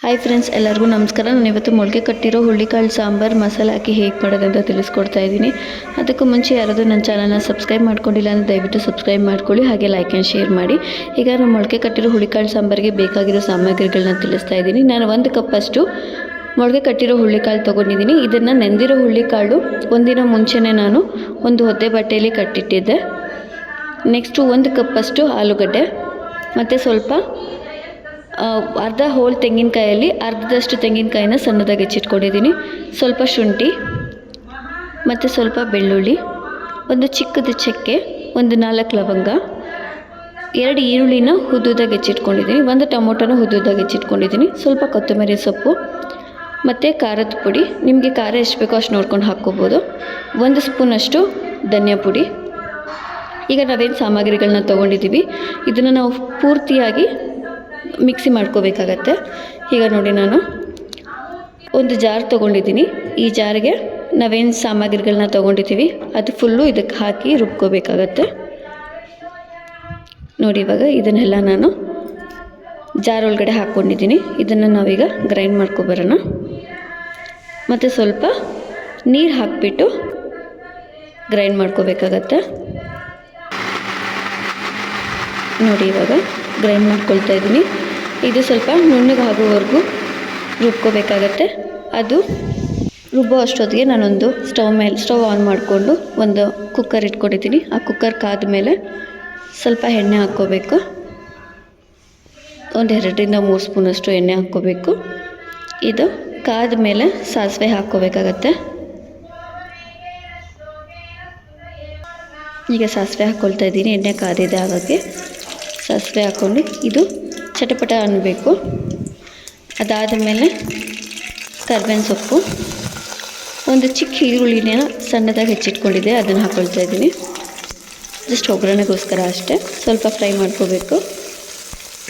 Hi friends, ಎಲ್ಲರಿಗೂ ನಮಸ್ಕಾರ. ನಾನು ಇವತ್ತು ಮೊಳಕೆ ಕಟ್ಟಿರೋ ಹುಳ್ಳಿಕಾಳು ಸಾಂಬಾರು ಮಸಾಲೆ ಹಾಕಿ ಹೇಗೆ ಮಾಡೋದಂತ ತಿಳಿಸ್ಕೊಡ್ತಾ ಇದ್ದೀನಿ. ಅದಕ್ಕೂ ಮುಂಚೆ ಯಾರಾದರೂ ನನ್ನ ಚಾನಲ್ನ ಸಬ್ಸ್ಕ್ರೈಬ್ ಮಾಡ್ಕೊಂಡಿಲ್ಲ ಅಂದರೆ ದಯವಿಟ್ಟು ಸಬ್ಸ್ಕ್ರೈಬ್ ಮಾಡ್ಕೊಳ್ಳಿ, ಹಾಗೆ ಲೈಕ್ ಆ್ಯಂಡ್ ಶೇರ್ ಮಾಡಿ. ಈಗ ನಾನು ಮೊಳಕೆ ಕಟ್ಟಿರೋ ಹುಳ್ಳಿಕಾಳು ಸಾಂಬಾರಿಗೆ ಬೇಕಾಗಿರೋ ಸಾಮಗ್ರಿಗಳನ್ನ ತಿಳಿಸ್ತಾ ಇದ್ದೀನಿ. ನಾನು 1 ಕಪ್ಪಷ್ಟು ಮೊಳಕೆ ಕಟ್ಟಿರೋ ಹುಳ್ಳಿಕಾಳು ತೊಗೊಂಡಿದ್ದೀನಿ. ಇದನ್ನು ನೆಂದಿರೋ ಹುಳ್ಳಿಕಾಳು ಒಂದಿನ ಮುಂಚೆನೇ ನಾನು ಒಂದು ಒದ್ದೆ ಬಟ್ಟೆಯಲ್ಲಿ ಕಟ್ಟಿಟ್ಟಿದ್ದೆ. ನೆಕ್ಸ್ಟು 1 ಕಪ್ಪಷ್ಟು ಆಲೂಗಡ್ಡೆ ಮತ್ತು ಸ್ವಲ್ಪ ಅರ್ಧ ಹೋಳು ತೆಂಗಿನಕಾಯಲ್ಲಿ ಅರ್ಧದಷ್ಟು ತೆಂಗಿನಕಾಯಿನ ಸಣ್ಣದಾಗಿ ಹೆಚ್ಚಿಟ್ಕೊಂಡಿದ್ದೀನಿ. ಸ್ವಲ್ಪ ಶುಂಠಿ ಮತ್ತು ಸ್ವಲ್ಪ ಬೆಳ್ಳುಳ್ಳಿ, ಒಂದು ಚಿಕ್ಕದು ಚಕ್ಕೆ, ಒಂದು 4 ಲವಂಗ, 2 ಈರುಳ್ಳಿನ ಉದ್ದುದಾಗಿ ಹೆಚ್ಚಿಟ್ಕೊಂಡಿದ್ದೀನಿ, 1 ಟೊಮೊಟೊನ ಉದ್ದುದಾಗಿ ಹೆಚ್ಚಿಟ್ಕೊಂಡಿದ್ದೀನಿ, ಸ್ವಲ್ಪ ಕೊತ್ತಂಬರಿ ಸೊಪ್ಪು ಮತ್ತು ಖಾರದ ಪುಡಿ. ನಿಮಗೆ ಖಾರ ಎಷ್ಟು ಬೇಕೋ ಅಷ್ಟು ನೋಡ್ಕೊಂಡು ಹಾಕ್ಕೋಬೋದು. 1 ಸ್ಪೂನಷ್ಟು ಧನಿಯಾ ಪುಡಿ. ಈಗ ನಾವೇನು ಸಾಮಗ್ರಿಗಳನ್ನ ತೊಗೊಂಡಿದ್ದೀವಿ ಇದನ್ನು ನಾವು ಪೂರ್ತಿಯಾಗಿ ಮಿಕ್ಸಿ ಮಾಡ್ಕೋಬೇಕಾಗತ್ತೆ. ಈಗ ನೋಡಿ, ನಾನು ಒಂದು ಜಾರ್ ತೊಗೊಂಡಿದ್ದೀನಿ. ಈ ಜಾರಿಗೆ ನಾವೇನು ಸಾಮಗ್ರಿಗಳನ್ನ ತೊಗೊಂಡಿದ್ದೀವಿ ಅದು ಫುಲ್ಲು ಇದಕ್ಕೆ ಹಾಕಿ ರುಬ್ಕೋಬೇಕಾಗತ್ತೆ. ನೋಡಿ, ಇವಾಗ ಇದನ್ನೆಲ್ಲ ನಾನು ಜಾರ್ ಒಳಗಡೆ ಹಾಕ್ಕೊಂಡಿದ್ದೀನಿ. ಇದನ್ನು ನಾವೀಗ ಗ್ರೈಂಡ್ ಮಾಡ್ಕೊಬರೋಣ. ಮತ್ತು ಸ್ವಲ್ಪ ನೀರು ಹಾಕಿಬಿಟ್ಟು ಗ್ರೈಂಡ್ ಮಾಡ್ಕೋಬೇಕಾಗತ್ತೆ. ನೋಡಿ, ಇವಾಗ ಗ್ರೈಂಡ್ ಮಾಡ್ಕೊಳ್ತಾ ಇದ್ದೀನಿ. ಇದು ಸ್ವಲ್ಪ ನುಣ್ಣಗೆ ಆಗೋವರೆಗೂ ರುಬ್ಕೋಬೇಕಾಗತ್ತೆ. ಅದು ರುಬ್ಬೋ ಅಷ್ಟೊತ್ತಿಗೆ ನಾನೊಂದು ಸ್ಟವ್ ಆನ್ ಮಾಡಿಕೊಂಡು ಒಂದು ಕುಕ್ಕರ್ ಇಟ್ಕೊಂಡಿದ್ದೀನಿ. ಆ ಕುಕ್ಕರ್ ಕಾದ ಮೇಲೆ ಸ್ವಲ್ಪ ಎಣ್ಣೆ ಹಾಕ್ಕೋಬೇಕು. ಒಂದು 2ರಿಂದ 3 ಸ್ಪೂನಷ್ಟು ಎಣ್ಣೆ ಹಾಕ್ಕೋಬೇಕು. ಇದು ಕಾದ ಮೇಲೆ ಸಾಸಿವೆ ಹಾಕ್ಕೋಬೇಕಾಗತ್ತೆ. ಈಗ ಸಾಸಿವೆ ಹಾಕ್ಕೊಳ್ತಾ ಇದ್ದೀನಿ. ಎಣ್ಣೆ ಕಾದಿದೆ, ಹಾಗಾಗಿ ಸಾಸಿವೆ ಹಾಕ್ಕೊಂಡು ಇದು ಚಟಪಟ ಅನ್ನಬೇಕು. ಅದಾದ ಮೇಲೆ ಕರಿಬೇವಿನ ಸೊಪ್ಪು, ಒಂದು ಚಿಕ್ಕ ಈರುಳ್ಳಿನ ಸಣ್ಣದಾಗಿ ಹೆಚ್ಚಿಟ್ಕೊಂಡಿದ್ದೆ, ಅದನ್ನು ಹಾಕ್ಕೊಳ್ತಾ ಇದ್ದೀನಿ. ಜಸ್ಟ್ ಒಗ್ಗರಣೆಗೋಸ್ಕರ ಅಷ್ಟೇ, ಸ್ವಲ್ಪ ಫ್ರೈ ಮಾಡ್ಕೋಬೇಕು.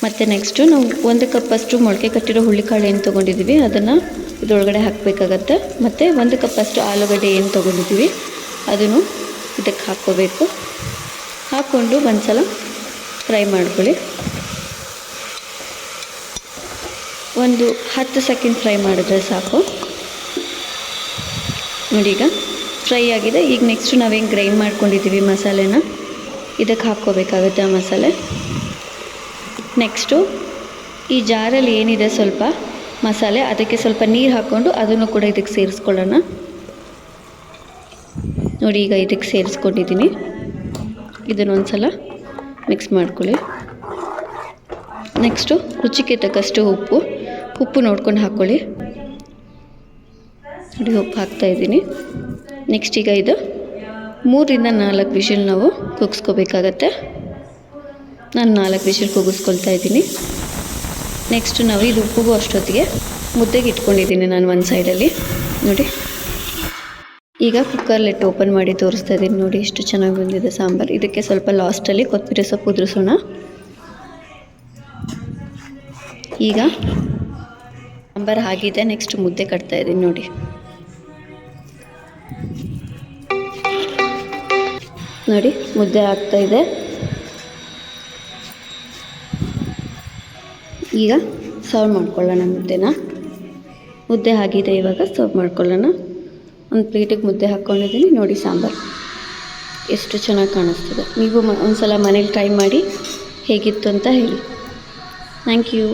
ಮತ್ತು ನೆಕ್ಸ್ಟು ನಾವು 1 ಕಪ್ಪಷ್ಟು ಮೊಳಕೆ ಕಟ್ಟಿರೋ ಹುಳ್ಳಿಕಾಳು ಏನು ತೊಗೊಂಡಿದ್ದೀವಿ ಅದನ್ನು ಇದರೊಳಗಡೆ ಹಾಕಬೇಕಾಗತ್ತೆ. ಮತ್ತು 1 ಕಪ್ಪಷ್ಟು ಆಲೂಗಡ್ಡೆ ಏನು ತೊಗೊಂಡಿದ್ದೀವಿ ಅದನ್ನು ಇದಕ್ಕೆ ಹಾಕ್ಕೋಬೇಕು. ಹಾಕ್ಕೊಂಡು ಒಂದು ಸಲ ಫ್ರೈ ಮಾಡ್ಕೊಳ್ಳಿ. ಒಂದು 10 ಸೆಕೆಂಡ್ ಫ್ರೈ ಮಾಡಿದ್ರೆ ಸಾಕು. ನೋಡಿ, ಈಗ ಫ್ರೈ ಆಗಿದೆ. ಈಗ ನೆಕ್ಸ್ಟು ನಾವೇನು ಗ್ರೈಂಡ್ ಮಾಡ್ಕೊಂಡಿದ್ದೀವಿ ಮಸಾಲೆನ ಇದಕ್ಕೆ ಹಾಕ್ಕೋಬೇಕಾಗುತ್ತೆ. ಆ ಮಸಾಲೆ ನೆಕ್ಸ್ಟು ಈ ಜಾರಲ್ಲಿ ಏನಿದೆ ಸ್ವಲ್ಪ ಮಸಾಲೆ, ಅದಕ್ಕೆ ಸ್ವಲ್ಪ ನೀರು ಹಾಕ್ಕೊಂಡು ಅದನ್ನು ಕೂಡ ಇದಕ್ಕೆ ಸೇರಿಸ್ಕೊಳ್ಳೋಣ. ನೋಡಿ, ಈಗ ಇದಕ್ಕೆ ಸೇರಿಸ್ಕೊಂಡಿದ್ದೀನಿ. ಇದನ್ನೊಂದು ಸಲ ಮಿಕ್ಸ್ ಮಾಡ್ಕೊಳ್ಳಿ. ನೆಕ್ಸ್ಟು ರುಚಿಗೆ ತಕ್ಕಷ್ಟು ಉಪ್ಪು ನೋಡ್ಕೊಂಡು ಹಾಕ್ಕೊಳ್ಳಿ. ನೋಡಿ, ಉಪ್ಪು ಹಾಕ್ತಾಯಿದ್ದೀನಿ. ನೆಕ್ಸ್ಟ್ ಈಗ ಇದು 3ರಿಂದ 4 ವಿಷಲ್ ನಾವು ಕೂಗಿಸ್ಕೋಬೇಕಾಗತ್ತೆ. ನಾನು 4 ವಿಷಲ್ ಕೂಗಿಸ್ಕೊಳ್ತಾ ಇದ್ದೀನಿ. ನೆಕ್ಸ್ಟು ನಾವು ಇದು ಉಪ್ಪುಗೂ ಅಷ್ಟೊತ್ತಿಗೆ ಮುದ್ದೆಗೆ ಇಟ್ಕೊಂಡಿದ್ದೀನಿ ನಾನು ಒಂದು ಸೈಡಲ್ಲಿ. ನೋಡಿ, ಈಗ ಕುಕ್ಕರ್ ಲಿಡ್ ಓಪನ್ ಮಾಡಿ ತೋರಿಸ್ತಾ ಇದ್ದೀನಿ. ನೋಡಿ, ಎಷ್ಟು ಚೆನ್ನಾಗಿ ಬಂದಿದೆ ಸಾಂಬಾರು. ಇದಕ್ಕೆ ಸ್ವಲ್ಪ ಲಾಸ್ಟಲ್ಲಿ ಕೊತ್ತಂಬರಿ ಸೊಪ್ಪು ಉದುರಿಸೋಣ. ಈಗ ಸಾಂಬಾರು ಆಗಿದೆ. ನೆಕ್ಸ್ಟ್ ಮುದ್ದೆ ಕಟ್ತಾ ಇದ್ದೀನಿ. ನೋಡಿ, ಮುದ್ದೆ ಆಗ್ತಾಯಿದೆ. ಈಗ ಸರ್ವ್ ಮಾಡ್ಕೊಳ್ಳೋಣ ಮುದ್ದೆನ. ಮುದ್ದೆ ಆಗಿದೆ, ಇವಾಗ ಸರ್ವ್ ಮಾಡ್ಕೊಳ್ಳೋಣ. ಒಂದು ಪ್ಲೇಟಿಗೆ ಮುದ್ದೆ ಹಾಕ್ಕೊಂಡಿದ್ದೀನಿ. ನೋಡಿ, ಸಾಂಬಾರು ಎಷ್ಟು ಚೆನ್ನಾಗಿ ಕಾಣಿಸ್ತದೆ. ನೀವು ಒಂದು ಸಲ ಮನೇಲಿ ಟ್ರೈ ಮಾಡಿ ಹೇಗಿತ್ತು ಅಂತ ಹೇಳಿ. Thank you.